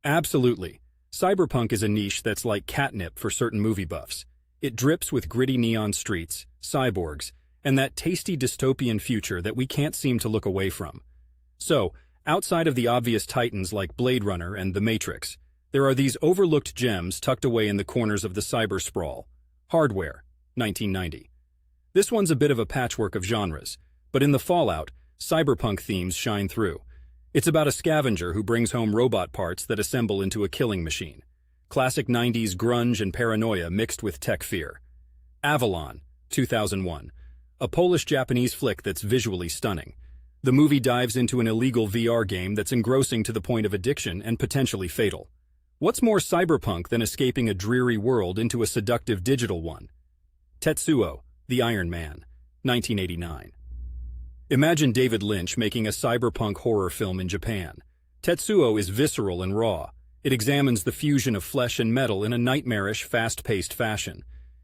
Absolutely. Cyberpunk is a niche that's like catnip for certain movie buffs. It drips with gritty neon streets, cyborgs, and that tasty dystopian future that we can't seem to look away from. So, outside of the obvious titans like Blade Runner and The Matrix, there are these overlooked gems tucked away in the corners of the cyber sprawl. Hardware, 1990. This one's a bit of a patchwork of genres, but in the fallout, cyberpunk themes shine through. It's about a scavenger who brings home robot parts that assemble into a killing machine. Classic 90s grunge and paranoia mixed with tech fear. Avalon, 2001. A Polish-Japanese flick that's visually stunning. The movie dives into an illegal VR game that's engrossing to the point of addiction and potentially fatal. What's more cyberpunk than escaping a dreary world into a seductive digital one? Tetsuo, the Iron Man, 1989. Imagine David Lynch making a cyberpunk horror film in Japan. Tetsuo is visceral and raw. It examines the fusion of flesh and metal in a nightmarish, fast-paced fashion.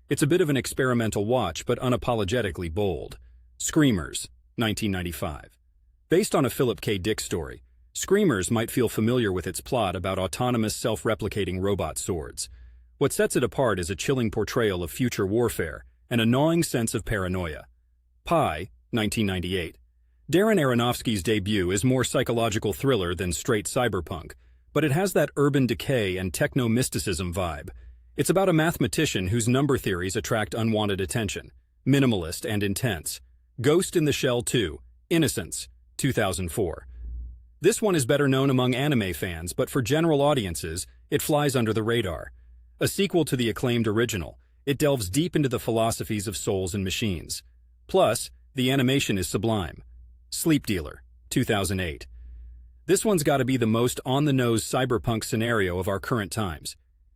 It's a bit of an experimental watch, but unapologetically bold. Screamers, 1995. Based on a Philip K. Dick story, Screamers might feel familiar with its plot about autonomous, self-replicating robot swords. What sets it apart is a chilling portrayal of future warfare and a gnawing sense of paranoia. Pi, 1998. Darren Aronofsky's debut is more psychological thriller than straight cyberpunk, but it has that urban decay and techno-mysticism vibe. It's about a mathematician whose number theories attract unwanted attention. Minimalist and intense. Ghost in the Shell 2, Innocence, 2004. This one is better known among anime fans, but for general audiences, it flies under the radar. A sequel to the acclaimed original, it delves deep into the philosophies of souls and machines. Plus, the animation is sublime. Sleep Dealer, 2008. This one's got to be the most on-the-nose cyberpunk scenario of our current times.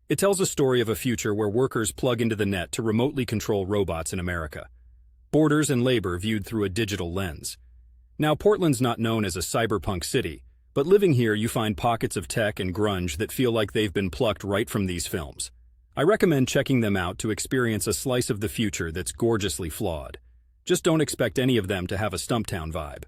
It tells a story of a future where workers plug into the net to remotely control robots in America. Borders and labor viewed through a digital lens. Now, Portland's not known as a cyberpunk city, but living here you find pockets of tech and grunge that feel like they've been plucked right from these films. I recommend checking them out to experience a slice of the future that's gorgeously flawed. Just don't expect any of them to have a Stumptown vibe.